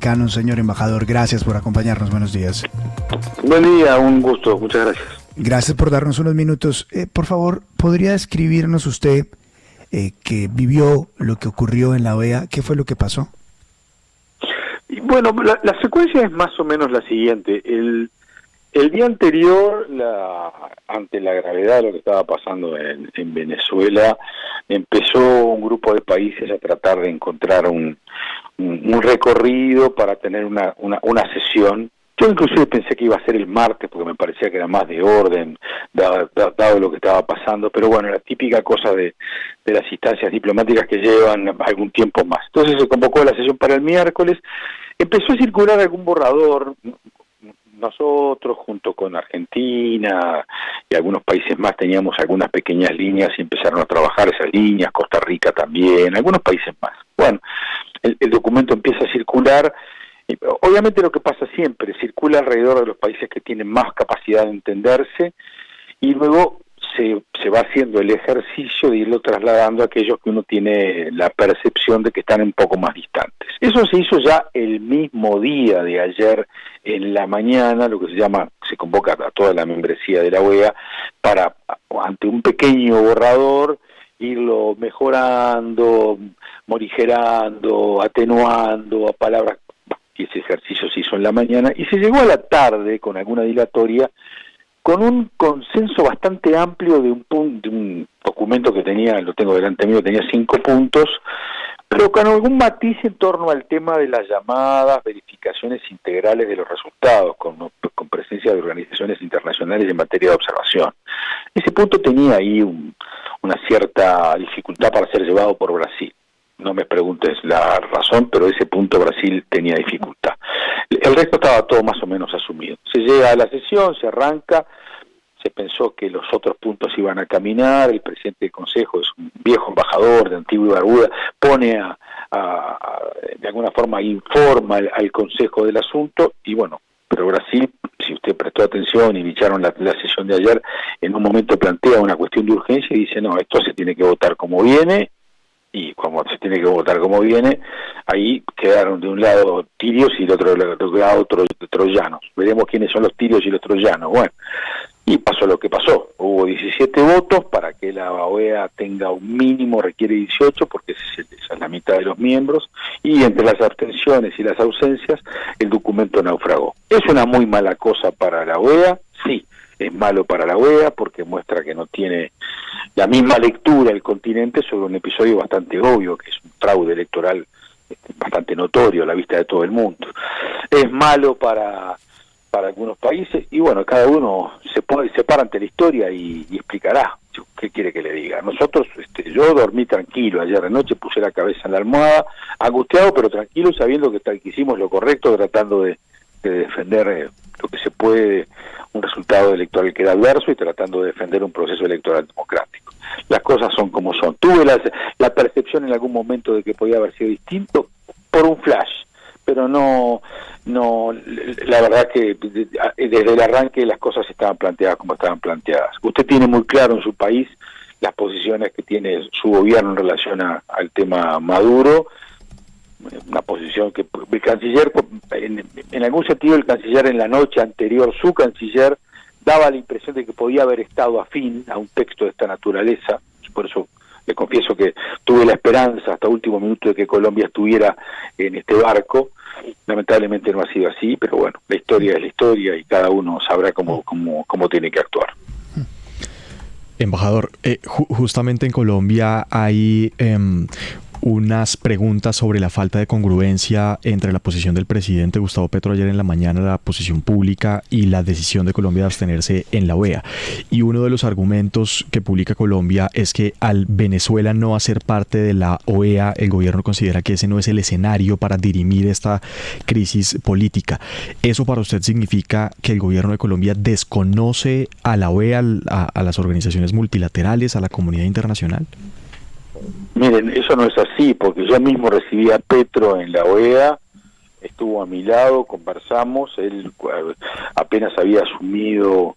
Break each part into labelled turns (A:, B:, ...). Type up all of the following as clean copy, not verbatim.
A: Panamericanos. Señor embajador, gracias por acompañarnos. Buenos días.
B: Buen día, un gusto. Muchas gracias.
A: Gracias por darnos unos minutos. Por favor, ¿podría describirnos usted que vivió lo que ocurrió en la OEA? ¿Qué fue lo que pasó?
B: Bueno, la secuencia es más o menos la siguiente. El día anterior, ante la gravedad de lo que estaba pasando en Venezuela, empezó un grupo de países a tratar de encontrar un recorrido para tener una sesión. Yo inclusive pensé que iba a ser el martes porque me parecía que era más de orden, dado lo que estaba pasando, pero bueno, la típica cosa de las instancias diplomáticas que llevan algún tiempo más. Entonces se convocó la sesión para el miércoles, empezó a circular algún borrador. Nosotros, junto con Argentina y algunos países más, teníamos algunas pequeñas líneas y empezaron a trabajar esas líneas, Costa Rica también, algunos países más. Bueno, el documento empieza a circular. Obviamente lo que pasa siempre, circula alrededor de los países que tienen más capacidad de entenderse y luego se va haciendo el ejercicio de irlo trasladando a aquellos que uno tiene la percepción de que están un poco más distantes. Eso se hizo ya el mismo día de ayer en la mañana, lo que se convoca a toda la membresía de la OEA para, ante un pequeño borrador, irlo mejorando, morigerando, atenuando a palabras. Y ese ejercicio se hizo en la mañana y se llegó a la tarde con alguna dilatoria con un consenso bastante amplio de un documento que lo tengo delante mío, tenía 5 puntos, pero con algún matiz en torno al tema de las llamadas verificaciones integrales de los resultados, con presencia de organizaciones internacionales en materia de observación. Ese punto tenía ahí una cierta dificultad para ser llevado por Brasil. No me preguntes la razón, pero ese punto Brasil tenía dificultad. El resto estaba todo más o menos asumido. Se llega a la sesión, se arranca, se pensó que los otros puntos iban a caminar, el presidente del Consejo es un viejo embajador de Antigua y Barbuda, pone de alguna forma informa al Consejo del asunto, y bueno, pero Brasil, si usted prestó atención y bicharon la sesión de ayer, en un momento plantea una cuestión de urgencia y dice, no, esto se tiene que votar como viene, y como se tiene que votar como viene, ahí quedaron de un lado tirios y del otro lado troyanos. Veremos quiénes son los tirios y los troyanos. Bueno, y pasó lo que pasó. Hubo 17 votos para que la OEA tenga un mínimo, requiere 18, porque esa es la mitad de los miembros, y entre las abstenciones y las ausencias, el documento naufragó. ¿Es una muy mala cosa para la OEA? Sí, es malo para la OEA porque muestra que no tiene la misma lectura el continente sobre un episodio bastante obvio, que es un fraude electoral bastante notorio a la vista de todo el mundo. Es malo para algunos países y bueno, cada uno se para ante la historia y explicará qué quiere que le diga. Nosotros, yo dormí tranquilo ayer de noche, puse la cabeza en la almohada, angustiado pero tranquilo, sabiendo que hicimos lo correcto, tratando de defender lo que se puede, un resultado electoral que era adverso y tratando de defender un proceso electoral democrático. Las cosas son como son. Tuve la percepción en algún momento de que podía haber sido distinto por un flash, pero no, la verdad que desde el arranque las cosas estaban planteadas como estaban planteadas. Usted tiene muy claro en su país las posiciones que tiene su gobierno en relación al tema Maduro, una posición que el canciller, en algún sentido el canciller en la noche anterior, su canciller, daba la impresión de que podía haber estado afín a un texto de esta naturaleza. Por eso le confieso que tuve la esperanza hasta último minuto de que Colombia estuviera en este barco. Lamentablemente no ha sido así, pero bueno, la historia es la historia y cada uno sabrá cómo tiene que actuar.
C: Embajador, justamente en Colombia hay unas preguntas sobre la falta de congruencia entre la posición del presidente Gustavo Petro ayer en la mañana, la posición pública y la decisión de Colombia de abstenerse en la OEA. Y uno de los argumentos que publica Colombia es que al Venezuela no hacer parte de la OEA, el gobierno considera que ese no es el escenario para dirimir esta crisis política. ¿Eso para usted significa que el gobierno de Colombia desconoce a la OEA, a las organizaciones multilaterales, a la comunidad internacional?
B: Miren, eso no es así, porque yo mismo recibí a Petro en la OEA, estuvo a mi lado, conversamos, él apenas había asumido,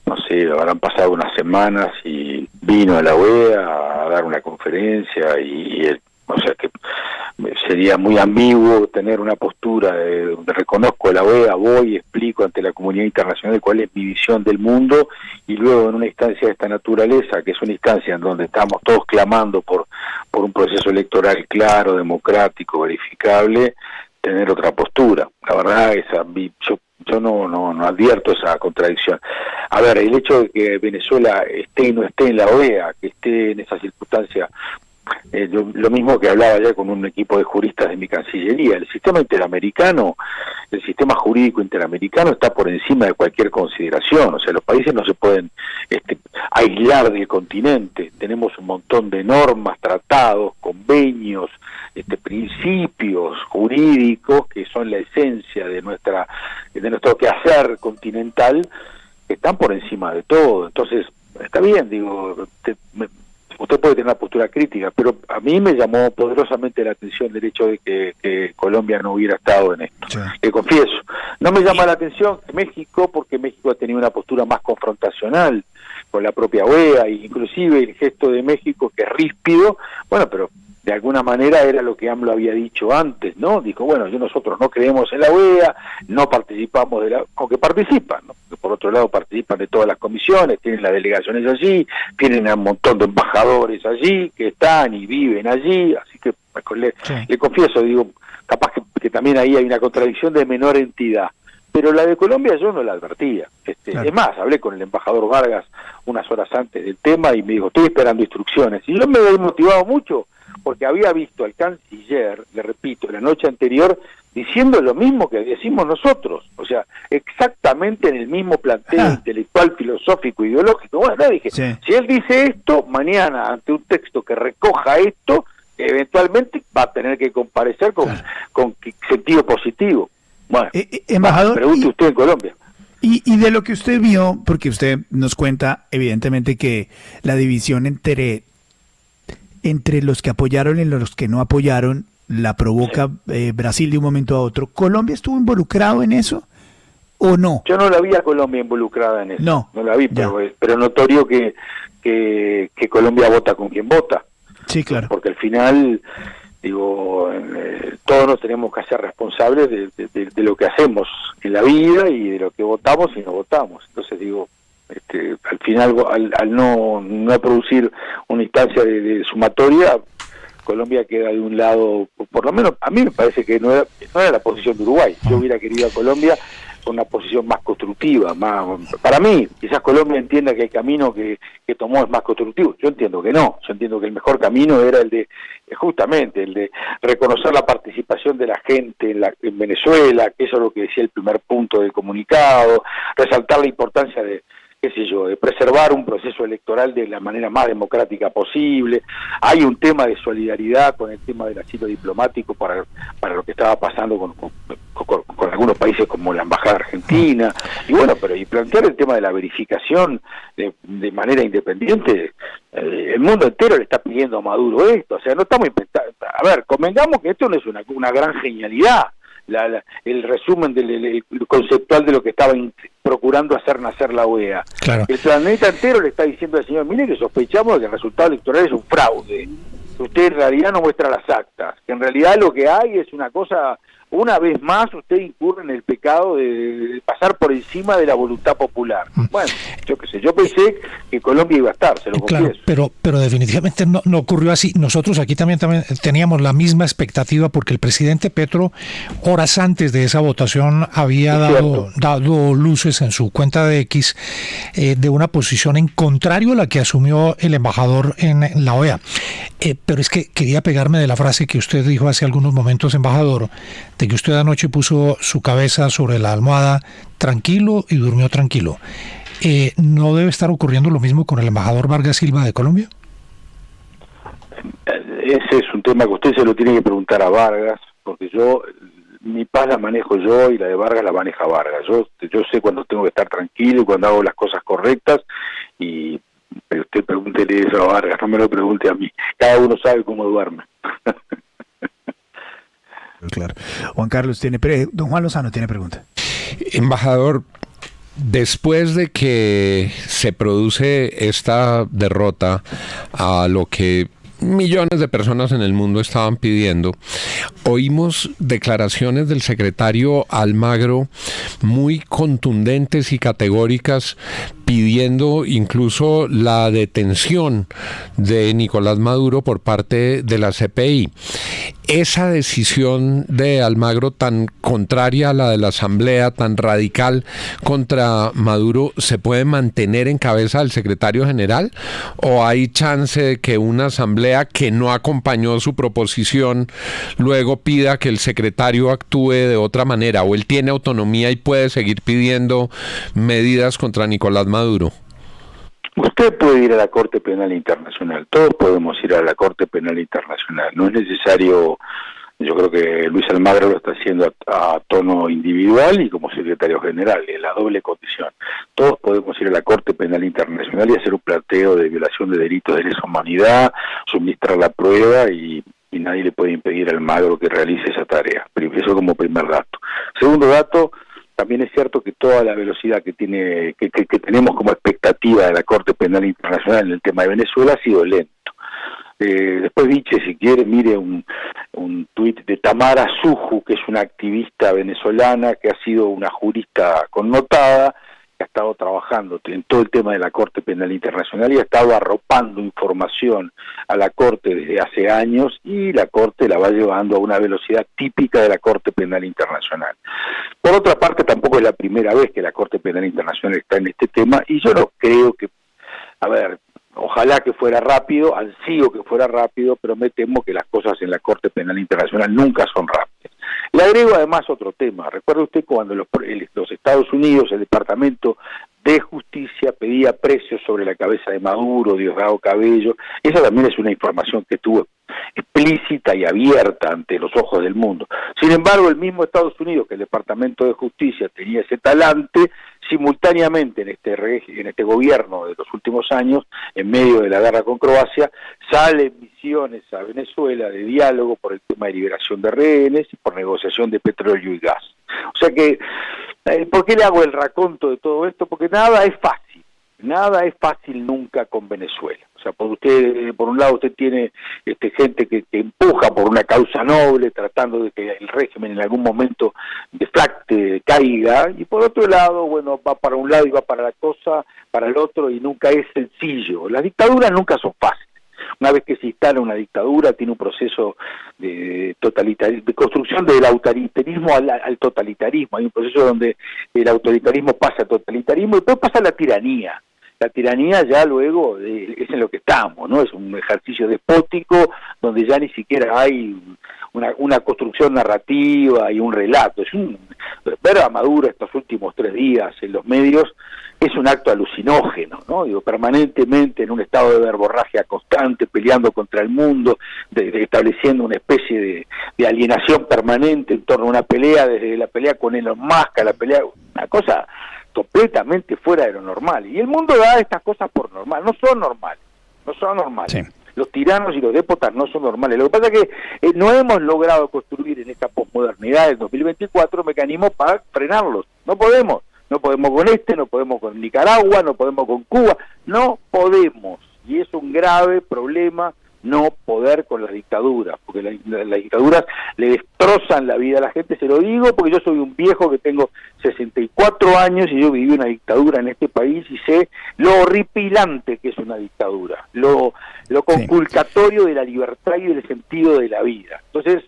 B: no sé, habrán pasado unas semanas y vino a la OEA a dar una conferencia y él O sea que sería muy ambiguo tener una postura donde reconozco la OEA, voy y explico ante la comunidad internacional cuál es mi visión del mundo, y luego en una instancia de esta naturaleza, que es una instancia en donde estamos todos clamando por un proceso electoral claro, democrático, verificable, tener otra postura. La verdad, yo no advierto esa contradicción. A ver, el hecho de que Venezuela esté y no esté en la OEA, que esté en esa circunstancia, lo mismo que hablaba ya con un equipo de juristas de mi Cancillería, el sistema interamericano, el sistema jurídico interamericano está por encima de cualquier consideración. O sea, los países no se pueden aislar del continente. Tenemos un montón de normas, tratados, convenios, principios jurídicos que son la esencia de nuestro quehacer continental, que están por encima de todo. Entonces, está bien, digo, usted puede tener una postura crítica, pero a mí me llamó poderosamente la atención el hecho de que Colombia no hubiera estado en esto. Sí. Le confieso, no me llama la atención México, porque México ha tenido una postura más confrontacional con la propia OEA, e inclusive el gesto de México, que es ríspido, bueno, pero de alguna manera era lo que AMLO había dicho antes, ¿no? Dijo, bueno, nosotros no creemos en la OEA, no participamos aunque participan, ¿no? Por otro lado participan de todas las comisiones, tienen las delegaciones allí, tienen a un montón de embajadores allí, que están y viven allí, así que le confieso, digo, capaz que también ahí hay una contradicción de menor entidad, pero la de Colombia yo no la advertía. Claro. Es más, hablé con el embajador Vargas unas horas antes del tema y me dijo, estoy esperando instrucciones, y yo me he motivado mucho, porque había visto al canciller, le repito, la noche anterior, diciendo lo mismo que decimos nosotros, o sea, exactamente en el mismo planteo intelectual, filosófico, ideológico. Bueno, le dije, si él dice esto, mañana, ante un texto que recoja esto, eventualmente va a tener que comparecer con sentido positivo. Bueno, embajador, pregunte usted en Colombia.
A: Y de lo que usted vio, porque usted nos cuenta, evidentemente, que la división entre los que apoyaron y los que no apoyaron la provoca Brasil de un momento a otro. ¿Colombia estuvo involucrado en eso o no?
B: Yo no la vi a Colombia involucrada en eso. No la vi, pero notorio que Colombia vota con quien vota.
A: Sí, claro.
B: Porque al final, digo, todos nos tenemos que hacer responsables de lo que hacemos en la vida y de lo que votamos y no votamos. Entonces, digo, al final, al no producir una instancia de sumatoria, Colombia queda de un lado, por lo menos a mí me parece que no era la posición de Uruguay. Yo hubiera querido a Colombia con una posición más constructiva, para mí, quizás Colombia entienda que el camino que tomó es más constructivo. Yo entiendo que no, yo entiendo que el mejor camino era justamente el de reconocer la participación de la gente en Venezuela, que eso es lo que decía el primer punto del comunicado, resaltar la importancia de preservar un proceso electoral de la manera más democrática posible. Hay un tema de solidaridad con el tema del asilo diplomático para lo que estaba pasando con algunos países como la Embajada Argentina, y bueno, y plantear el tema de la verificación de manera independiente. El mundo entero le está pidiendo a Maduro esto, o sea, no estamos inventando. A ver, convengamos que esto no es una gran genialidad. El resumen del conceptual de lo que estaba procurando hacer nacer la OEA. Claro. El planeta entero le está diciendo al señor, mire que sospechamos de que el resultado electoral es un fraude, que usted en realidad no muestra las actas, que en realidad lo que hay es una cosa, una vez más usted incurre en el pecado de pasar por encima de la voluntad popular. Bueno, yo qué sé, yo pensé que Colombia iba a estar, se lo confieso.
D: Claro, pero definitivamente no ocurrió así. Nosotros aquí también teníamos la misma expectativa, porque el presidente Petro, horas antes de esa votación, había dado luces en su cuenta de X de una posición en contrario a la que asumió el embajador en la OEA. Pero es que quería pegarme de la frase que usted dijo hace algunos momentos, embajador, de que usted anoche puso su cabeza sobre la almohada tranquilo y durmió tranquilo. ¿No debe estar ocurriendo lo mismo con el embajador Vargas Silva de Colombia?
B: Ese es un tema que usted se lo tiene que preguntar a Vargas, porque mi paz la manejo yo y la de Vargas la maneja Vargas. Yo sé cuando tengo que estar tranquilo y cuando hago las cosas correctas, pero usted pregúntele eso a Vargas, no me lo pregunte a mí. Cada uno sabe cómo duerme.
A: Claro. Juan Carlos don Juan Lozano tiene pregunta.
E: Embajador, después de que se produce esta derrota, a lo que millones de personas en el mundo estaban pidiendo. Oímos declaraciones del secretario Almagro muy contundentes y categóricas, pidiendo incluso la detención de Nicolás Maduro por parte de la CPI. Esa decisión de Almagro, tan contraria a la de la Asamblea, tan radical contra Maduro, ¿se puede mantener en cabeza del secretario general? ¿O hay chance de que una Asamblea que no acompañó su proposición luego pida que el secretario actúe de otra manera? ¿O él tiene autonomía y puede seguir pidiendo medidas contra Nicolás Maduro?
B: Usted puede ir a la Corte Penal Internacional, todos podemos ir a la Corte Penal Internacional, no es necesario. Yo creo que Luis Almagro lo está haciendo a tono individual y como secretario general, en la doble condición. Todos podemos ir a la Corte Penal Internacional y hacer un planteo de violación de delitos de lesa humanidad, suministrar la prueba y nadie le puede impedir a Almagro que realice esa tarea. Eso como primer dato. Segundo dato, también es cierto que toda la velocidad que tenemos como expectativa de la Corte Penal Internacional en el tema de Venezuela ha sido lento. Después Viche, si quiere, mire un tuit de Tamara Suju, que es una activista venezolana, que ha sido una jurista connotada, que ha estado trabajando en todo el tema de la Corte Penal Internacional y ha estado arropando información a la Corte desde hace años, y la Corte la va llevando a una velocidad típica de la Corte Penal Internacional. Por otra parte, tampoco es la primera vez que la Corte Penal Internacional está en este tema, y yo no creo que, ojalá que fuera rápido, ansío que fuera rápido, pero me temo que las cosas en la Corte Penal Internacional nunca son rápidas. Le agrego además otro tema. Recuerda usted cuando los Estados Unidos, el Departamento de Justicia, pedía precios sobre la cabeza de Maduro, Diosdado Cabello. Esa también es una información que estuvo explícita y abierta ante los ojos del mundo. Sin embargo, el mismo Estados Unidos, que el Departamento de Justicia tenía ese talante, simultáneamente en este gobierno de los últimos años, en medio de la guerra con Croacia, salen misiones a Venezuela de diálogo por el tema de liberación de rehenes y por negociación de petróleo y gas. O sea que, ¿por qué le hago el raconto de todo esto? Porque nada es fácil nunca con Venezuela. O sea, por un lado usted tiene gente que empuja por una causa noble, tratando de que el régimen en algún momento deflacte, caiga, y por otro lado, bueno, va para un lado y va para el otro, y nunca es sencillo. Las dictaduras nunca son fáciles. Una vez que se instala una dictadura, tiene un proceso de construcción del autoritarismo al totalitarismo. Hay un proceso donde el autoritarismo pasa al totalitarismo y después pasa a la tiranía. La tiranía ya luego es en lo que estamos, ¿no? Es un ejercicio despótico donde ya ni siquiera hay una construcción narrativa y un relato. Ver a Maduro estos últimos 3 días en los medios es un acto alucinógeno, ¿no? Permanentemente en un estado de verborragia constante, peleando contra el mundo, estableciendo una especie de alienación permanente en torno a una pelea, desde la pelea con Elon Musk, la pelea, una cosa completamente fuera de lo normal. Y el mundo da estas cosas por normal, no son normales. Sí. Los tiranos y los déspotas no son normales. Lo que pasa es que no hemos logrado construir en esta posmodernidad del 2024 mecanismos para frenarlos. No podemos con no podemos con Nicaragua, no podemos con Cuba, no podemos. Y es un grave problema no poder con las dictaduras, porque las dictaduras le destrozan la vida a la gente. Se lo digo porque yo soy un viejo que tengo 64 años y yo viví una dictadura en este país y sé lo horripilante que es una dictadura, lo conculcatorio de la libertad y del sentido de la vida. Entonces,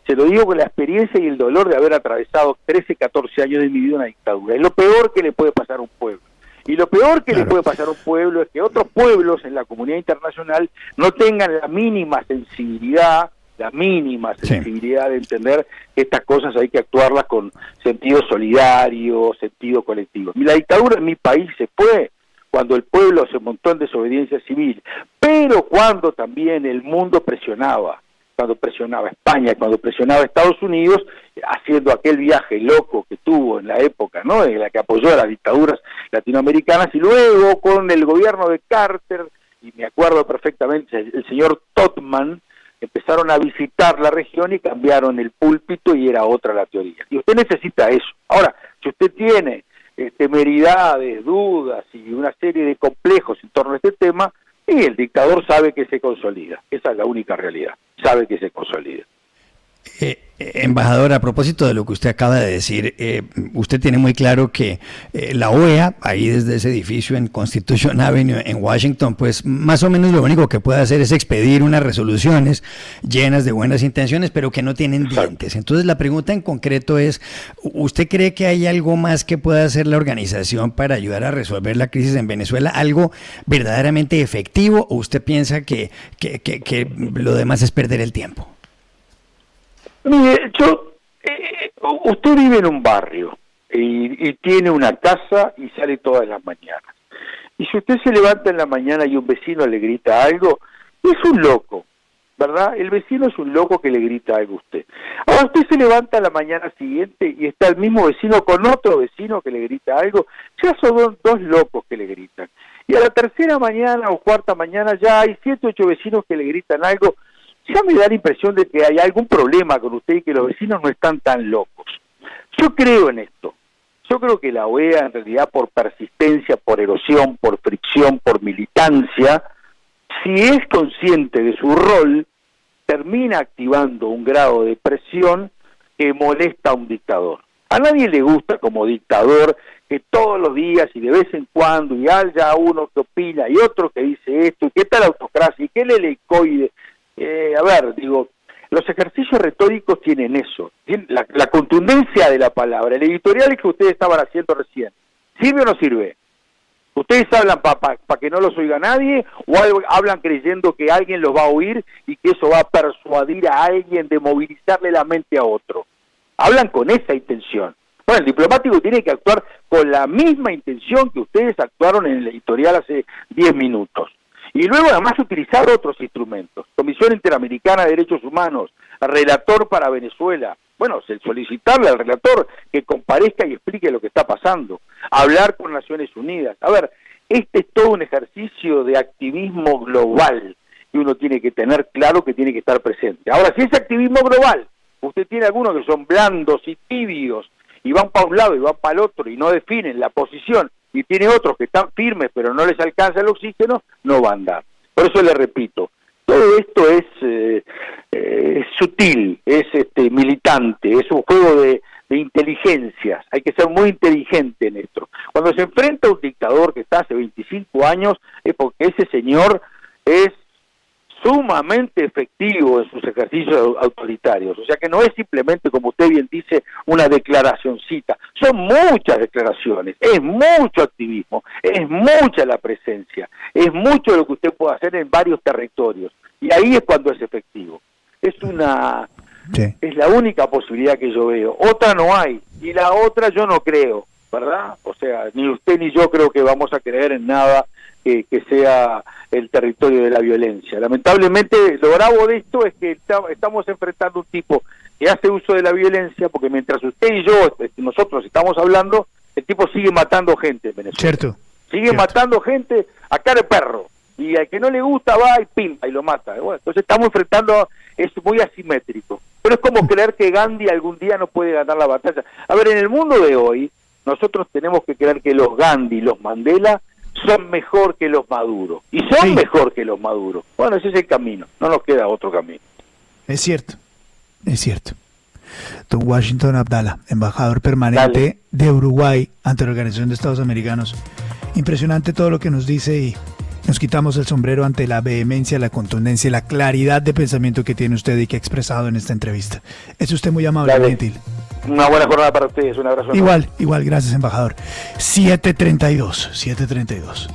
B: se lo digo con la experiencia y el dolor de haber atravesado 13, 14 años de mi vida una dictadura. Es lo peor que le puede pasar a un pueblo. Y lo peor que le puede pasar a un pueblo es que otros pueblos en la comunidad internacional no tengan la mínima sensibilidad de entender que estas cosas hay que actuarlas con sentido solidario, sentido colectivo. Y la dictadura en mi país se fue cuando el pueblo se montó en desobediencia civil, pero cuando también el mundo presionaba, cuando presionaba España, cuando presionaba Estados Unidos, haciendo aquel viaje loco que tuvo en la época, ¿no?, en la que apoyó a las dictaduras latinoamericanas, y luego con el gobierno de Carter, y me acuerdo perfectamente, el señor Totman, empezaron a visitar la región y cambiaron el púlpito y era otra la teoría. Y usted necesita eso. Ahora, si usted tiene temeridades, dudas y una serie de complejos en torno a este tema, y Y el dictador sabe que se consolida. Esa es la única realidad. Sabe que se consolida.
F: Embajador, a propósito de lo que usted acaba de decir, usted tiene muy claro que la OEA, ahí desde ese edificio en Constitution Avenue en Washington, pues más o menos lo único que puede hacer es expedir unas resoluciones llenas de buenas intenciones, pero que no tienen dientes. Entonces la pregunta en concreto es, ¿usted cree que hay algo más que pueda hacer la organización para ayudar a resolver la crisis en Venezuela? ¿Algo verdaderamente efectivo o usted piensa que lo demás es perder el tiempo?
B: Mire, usted vive en un barrio y tiene una casa y sale todas las mañanas. Y si usted se levanta en la mañana y un vecino le grita algo, es un loco, ¿verdad? El vecino es un loco que le grita algo a usted. Ahora usted se levanta la mañana siguiente y está el mismo vecino con otro vecino que le grita algo, ya son dos locos que le gritan. Y a la tercera mañana o cuarta mañana ya hay 7 o 8 vecinos que le gritan algo. Ya me da la impresión de que hay algún problema con usted y que los vecinos no están tan locos. Yo creo en esto. Yo creo que la OEA, en realidad, por persistencia, por erosión, por fricción, por militancia, si es consciente de su rol, termina activando un grado de presión que molesta a un dictador. A nadie le gusta como dictador que todos los días y de vez en cuando y haya uno que opina y otro que dice esto, y qué tal autocracia, y qué lelecoide. Los ejercicios retóricos tienen eso, la contundencia de la palabra. El editorial que ustedes estaban haciendo recién, ¿sirve o no sirve? ¿Ustedes hablan para que no los oiga nadie o hablan creyendo que alguien los va a oír y que eso va a persuadir a alguien de movilizarle la mente a otro? Hablan con esa intención. Bueno, el diplomático tiene que actuar con la misma intención que ustedes actuaron en el editorial hace 10 minutos. Y luego además utilizar otros instrumentos, Comisión Interamericana de Derechos Humanos, relator para Venezuela, bueno, solicitarle al relator que comparezca y explique lo que está pasando, hablar con Naciones Unidas. A ver, este es todo un ejercicio de activismo global que uno tiene que tener claro que tiene que estar presente. Ahora, si ese activismo global, usted tiene algunos que son blandos y tibios, y van para un lado y van para el otro y no definen la posición, y tiene otros que están firmes pero no les alcanza el oxígeno, no va a andar. Por eso le repito, todo esto es sutil, es militante, es un juego de inteligencias, hay que ser muy inteligente en esto. Cuando se enfrenta a un dictador que está hace 25 años, es porque ese señor es sumamente efectivo en sus ejercicios autoritarios, o sea que no es simplemente, como usted bien dice, una declaracioncita, son muchas declaraciones, es mucho activismo, es mucha la presencia, es mucho lo que usted puede hacer en varios territorios, y ahí es cuando es efectivo. Es la única posibilidad que yo veo, otra no hay, y la otra yo no creo, ¿verdad? O sea, ni usted ni yo creo que vamos a creer en nada que sea el territorio de la violencia. Lamentablemente, lo bravo de esto es que estamos enfrentando un tipo que hace uso de la violencia, porque mientras usted y yo, nosotros estamos hablando, el tipo sigue matando gente en Venezuela.
A: Cierto.
B: Sigue matando gente a cara de perro, y al que no le gusta va y pimpa y lo mata. Bueno, entonces estamos enfrentando, es muy asimétrico. Pero es como creer que Gandhi algún día no puede ganar la batalla. A ver, en el mundo de hoy, nosotros tenemos que creer que los Gandhi, los Mandela, son mejor que los Maduro. Y son mejor que los Maduro. Bueno, ese es el camino. No nos queda otro camino.
A: Es cierto. Es cierto. Don Washington Abdala, embajador permanente de Uruguay ante la Organización de Estados Americanos. Impresionante todo lo que nos dice y nos quitamos el sombrero ante la vehemencia, la contundencia y la claridad de pensamiento que tiene usted y que ha expresado en esta entrevista. Es usted muy amable, muy gentil.
B: Una buena jornada para ustedes, un abrazo.
A: Igual, gracias, embajador. 7:32.